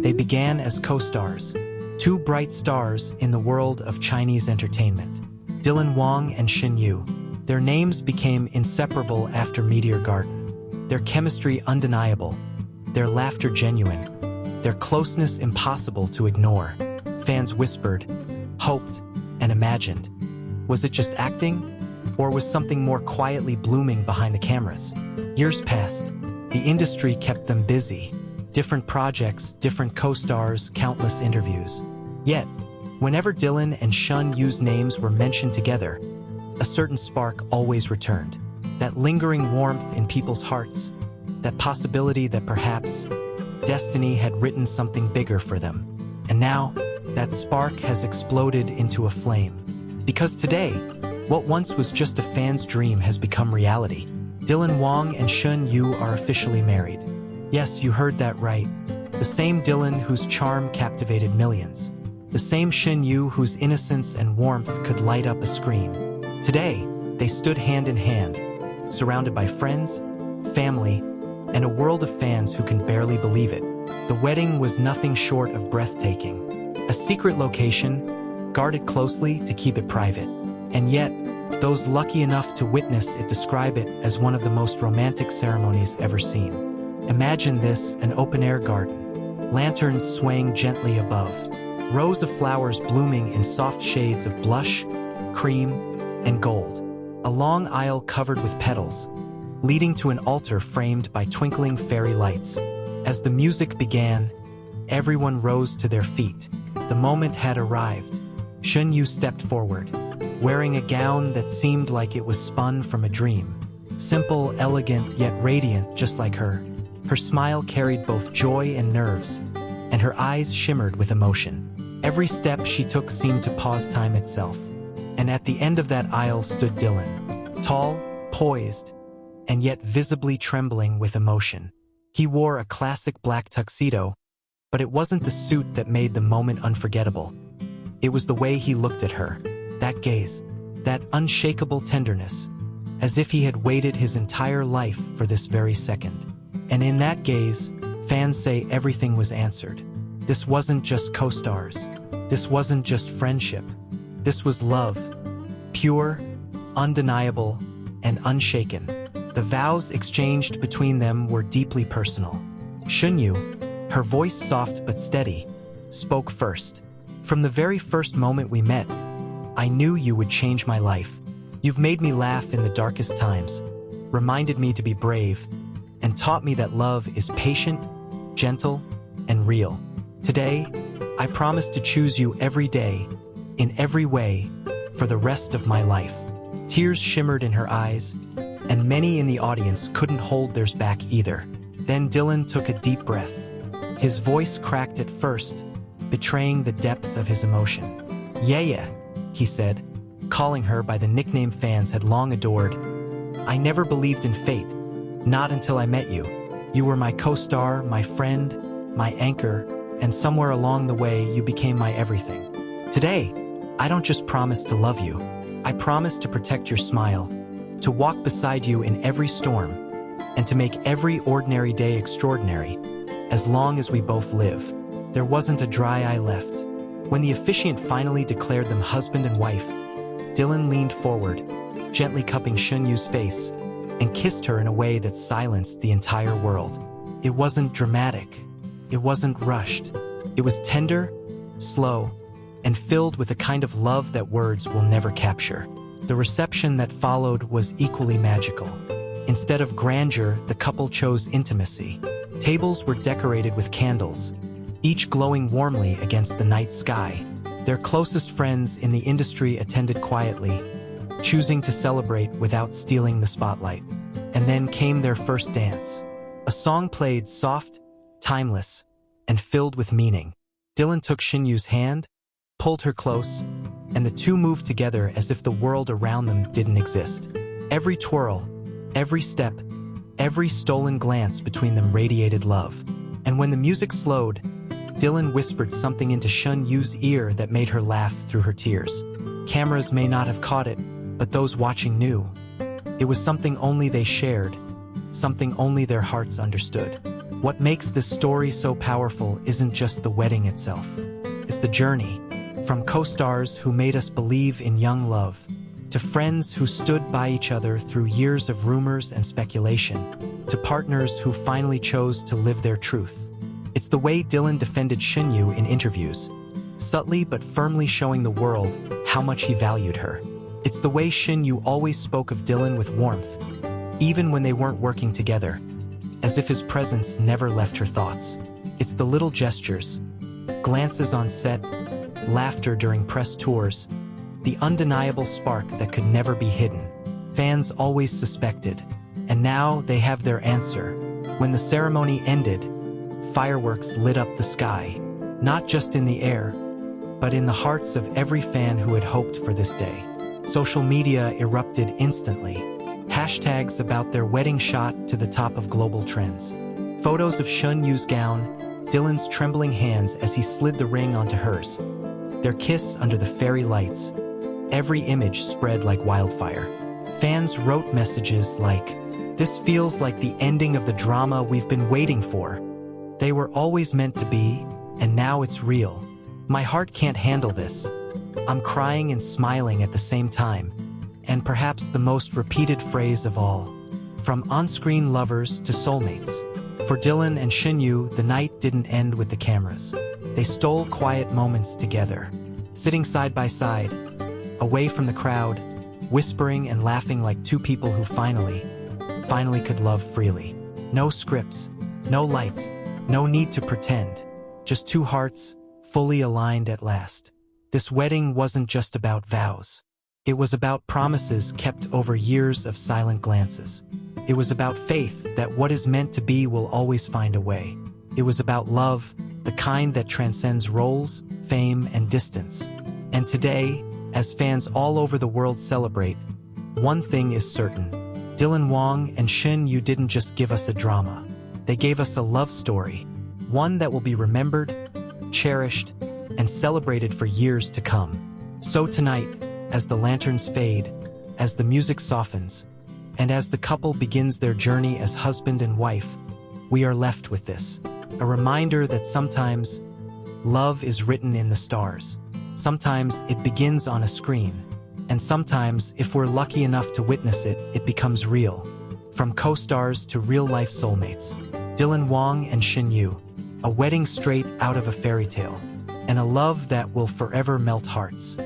They began as co-stars, two bright stars in the world of Chinese entertainment. Wang and Shen Yue. Their names became inseparable after Meteor Garden. Their chemistry undeniable, their laughter genuine, their closeness impossible to ignore. Fans whispered, hoped, and imagined. Was it just acting? Or was something more quietly blooming behind the cameras? Years passed. The industry kept them busy. Different projects, different co-stars, countless interviews. Yet, whenever Dylan and Shen Yue's names were mentioned together, a certain spark always returned. That lingering warmth in people's hearts, that possibility that perhaps destiny had written something bigger for them. And now, that spark has exploded into a flame. Because today, what once was just a fan's dream has become reality. Wang and Shen Yue are officially married. Yes, you heard that right. The same Dylan whose charm captivated millions. The same Shen Yue whose innocence and warmth could light up a screen. Today, they stood hand in hand, surrounded by friends, family, and a world of fans who can barely believe it. The wedding was nothing short of breathtaking. A secret location, guarded closely to keep it private. And yet, those lucky enough to witness it describe it as one of the most romantic ceremonies ever seen. Imagine this, an open-air garden. Lanterns swaying gently above. Rows of flowers blooming in soft shades of blush, cream, and gold. A long aisle covered with petals, leading to an altar framed by twinkling fairy lights. As the music began, everyone rose to their feet. The moment had arrived. Shen Yue stepped forward, wearing a gown that seemed like it was spun from a dream. Simple, elegant, yet radiant, just like her. Her smile carried both joy and nerves, and her eyes shimmered with emotion. Every step she took seemed to pause time itself. And at the end of that aisle stood Dylan, tall, poised, and yet visibly trembling with emotion. He wore a classic black tuxedo, but it wasn't the suit that made the moment unforgettable. It was the way he looked at her, that gaze, that unshakable tenderness, as if he had waited his entire life for this very second. And in that gaze, fans say everything was answered. This wasn't just co-stars. This wasn't just friendship. This was love, pure, undeniable, and unshaken. The vows exchanged between them were deeply personal. Shen Yue, her voice soft but steady, spoke first. From the very first moment we met, I knew you would change my life. You've made me laugh in the darkest times, reminded me to be brave, and taught me that love is patient, gentle, and real. Today, I promise to choose you every day, in every way, for the rest of my life. Tears shimmered in her eyes, and many in the audience couldn't hold theirs back either. Then Dylan took a deep breath. His voice cracked at first, betraying the depth of his emotion. Yeah, he said, calling her by the nickname fans had long adored. I never believed in fate, not until I met you. You were my co-star, my friend, my anchor, and somewhere along the way you became my everything. Today, I don't just promise to love you. I promise to protect your smile, to walk beside you in every storm, and to make every ordinary day extraordinary, as long as we both live. There wasn't a dry eye left. When the officiant finally declared them husband and wife, Dylan leaned forward, gently cupping Shen Yue's face, and kissed her in a way that silenced the entire world. It wasn't dramatic. It wasn't rushed. It was tender, slow, and filled with a kind of love that words will never capture. The reception that followed was equally magical. Instead of grandeur, the couple chose intimacy. Tables were decorated with candles, each glowing warmly against the night sky. Their closest friends in the industry attended quietly, choosing to celebrate without stealing the spotlight. And then came their first dance. A song played soft, timeless, and filled with meaning. Dylan took Shen Yue's hand, pulled her close, and the two moved together as if the world around them didn't exist. Every twirl, every step, every stolen glance between them radiated love. And when the music slowed, Dylan whispered something into Shen Yue's ear that made her laugh through her tears. Cameras may not have caught it, but those watching knew. It was something only they shared, something only their hearts understood. What makes this story so powerful isn't just the wedding itself. It's the journey, from co-stars who made us believe in young love, to friends who stood by each other through years of rumors and speculation, to partners who finally chose to live their truth. It's the way Dylan defended Shen Yue in interviews, subtly but firmly showing the world how much he valued her. It's the way Shen Yue always spoke of Dylan with warmth, even when they weren't working together, as if his presence never left her thoughts. It's the little gestures, glances on set, laughter during press tours, the undeniable spark that could never be hidden. Fans always suspected, and now they have their answer. When the ceremony ended, fireworks lit up the sky, not just in the air, but in the hearts of every fan who had hoped for this day. Social media erupted instantly, hashtags about their wedding shot to the top of global trends. Photos of Shen Yue's gown, Dylan's trembling hands as he slid the ring onto hers, their kiss under the fairy lights. Every image spread like wildfire. Fans wrote messages like, "This feels like the ending of the drama we've been waiting for. They were always meant to be, and now it's real. My heart can't handle this." I'm crying and smiling at the same time. And perhaps the most repeated phrase of all, from on-screen lovers to soulmates. For Dylan and Shen Yue, the night didn't end with the cameras. They stole quiet moments together, sitting side by side, away from the crowd, whispering and laughing like two people who finally could love freely. No scripts, no lights, no need to pretend. Just two hearts, fully aligned at last. This wedding wasn't just about vows. It was about promises kept over years of silent glances. It was about faith that what is meant to be will always find a way. It was about love, the kind that transcends roles, fame, and distance. And today, as fans all over the world celebrate, one thing is certain. Dylan Wang and Shen Yue didn't just give us a drama. They gave us a love story, one that will be remembered, cherished, and celebrated for years to come. So tonight, as the lanterns fade, as the music softens, and as the couple begins their journey as husband and wife, we are left with this, a reminder that sometimes love is written in the stars. Sometimes it begins on a screen, and sometimes, if we're lucky enough to witness it, it becomes real. From co-stars to real-life soulmates, Dylan Wang and Shen Yue, a wedding straight out of a fairy tale, and a love that will forever melt hearts.